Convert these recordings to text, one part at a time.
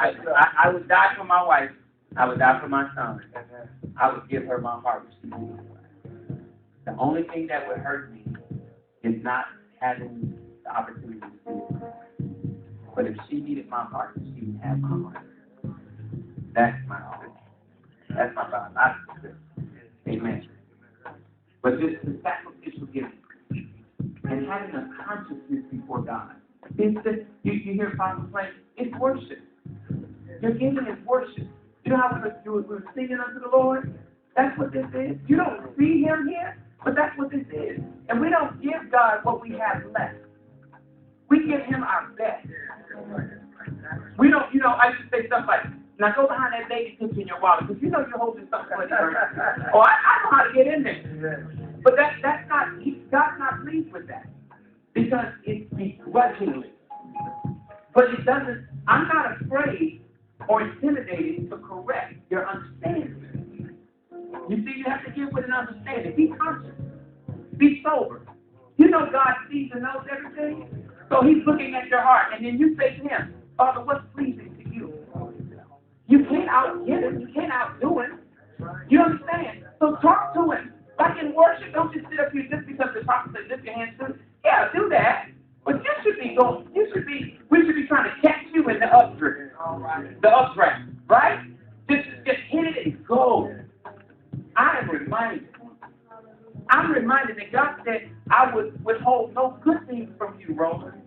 I would die for my wife. I would die for my son. I would give her my heart. The only thing that would hurt me is not having the opportunity to see her. But if she needed my heart, she would have my heart. That's my heart. That's my God. Amen. But this is sacrificial giving and having a consciousness before God. It's just, you hear Father play, it's worship. Your giving is worship. You know how we were singing unto the Lord? That's what this is. You don't see Him here, but that's what this is. And we don't give God what we have left. We give Him our best. We don't, I used to say stuff like, now go behind that baby picture in your wallet, because you're holding something for the birthday. Oh, I know how to get in there. But that's not, God's not pleased with that. Because it's begrudgingly. But it doesn't, I'm not afraid or intimidated to correct your understanding. You see, you have to give with an understanding. Be conscious. Be sober. You know God sees and knows everything. So He's looking at your heart. And then you say to Him, Father, what's pleasing to you? You can't outgive Him. You can't outdo Him. You understand? So talk to Him. Like in worship, don't just sit up here just because the prophet says lift your hands to it. Yeah, do that. But we should be trying to catch you in the updraft. The updraft, right? Just hit it and go. I'm reminded that God said, I would withhold no good things from you, Roland.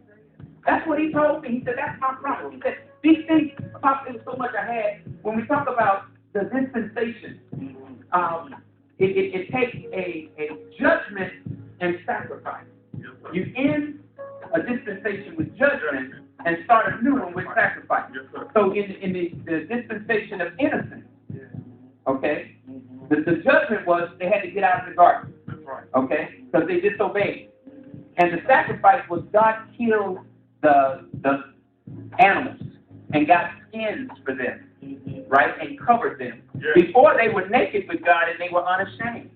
That's what He told me. He said, that's my promise. He said, these things, Papa, it was so much I had. When we talk about the dispensation, it takes a judgment and sacrifice. You end a dispensation with judgment and start a new one with sacrifice. So in the dispensation of innocence, okay, the judgment was they had to get out of the garden, okay, because they disobeyed. And the sacrifice was God killed the animals and got skins for them, right, and covered them. Before they were naked with God and they were unashamed.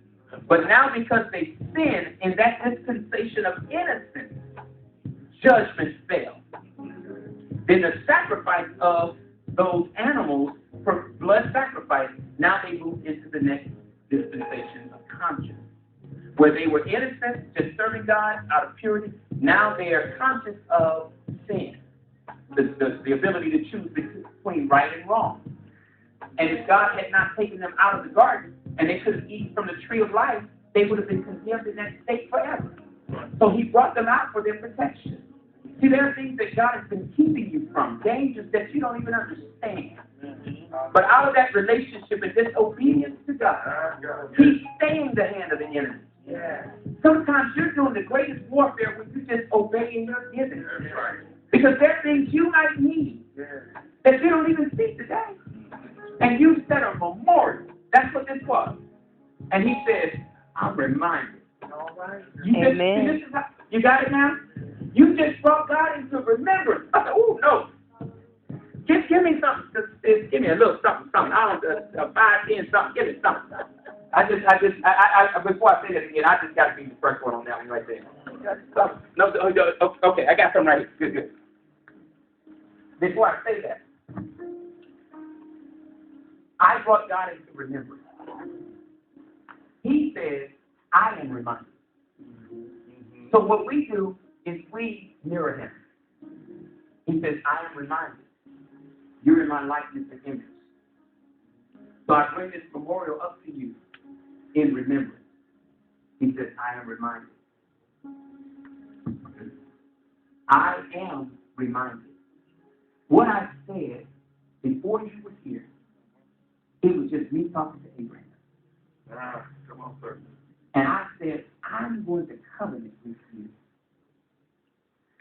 But now because they sinned in that dispensation of innocence, judgment fell. Then the sacrifice of those animals for blood sacrifice, now they moved into the next dispensation of conscience. Where they were innocent, just serving God out of purity, now they are conscious of sin. The ability to choose between right and wrong. And if God had not taken them out of the garden, and they could have eaten from the tree of life, they would have been condemned in that state forever. So He brought them out for their protection. See, there are things that God has been keeping you from, dangers that you don't even understand. But out of that relationship and disobedience to God, He's staying the hand of the enemy. Sometimes you're doing the greatest warfare when you just obey in your giving. Because there are things you might need that you don't even see today. And you set a memorial. That's what this was. And He says, I'm reminded. Amen. You got it now? You just brought God into remembrance. I said, oh, no. Give me something. Give me a little something. I don't know, 5, 10, something. Give me something. Before I say that again, I just got to be the first one on that one right there. No, okay, I got something right here. Good. Before I say that, I brought God into remembrance. He says, I am reminded. So what we do is we mirror Him. He says, I am reminded. You're in my likeness and image. So I bring this memorial up to you in remembrance. He says, I am reminded. I am reminded. What I said before you were here, it was just me talking to Abraham. Come on, sir. And I said, I'm going to covenant with you.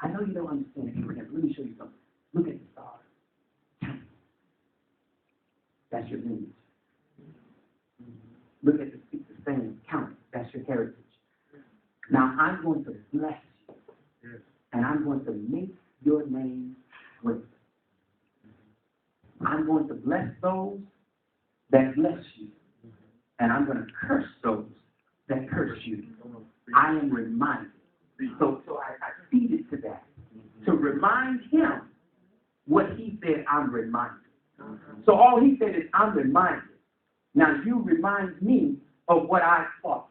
I know you don't understand Abraham. Let me show you something. Look at the stars. That's your lineage. Look at the sand. Count. That's your heritage. Now I'm going to bless you. And I'm going to make your name great. I'm going to bless those that bless you. And I'm going to curse those that curse you. I am reminded. So I feed it to that. To remind him what he said, I'm reminded. So all he said is, I'm reminded. Now you remind me of what I thought.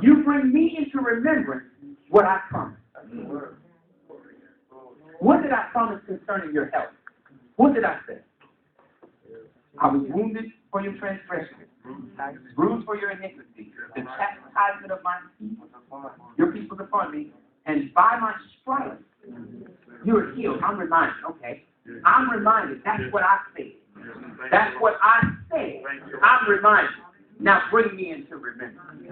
You bring me into remembrance what I promised. What did I promise concerning your health? What did I say? I was wounded for your transgression, bruised for your iniquity. The chastisement of my peace, your peace was upon me, and by my stripes you are healed. I'm reminded. Okay, I'm reminded. That's what I said. That's what I said. I'm reminded. Now bring me into remembrance.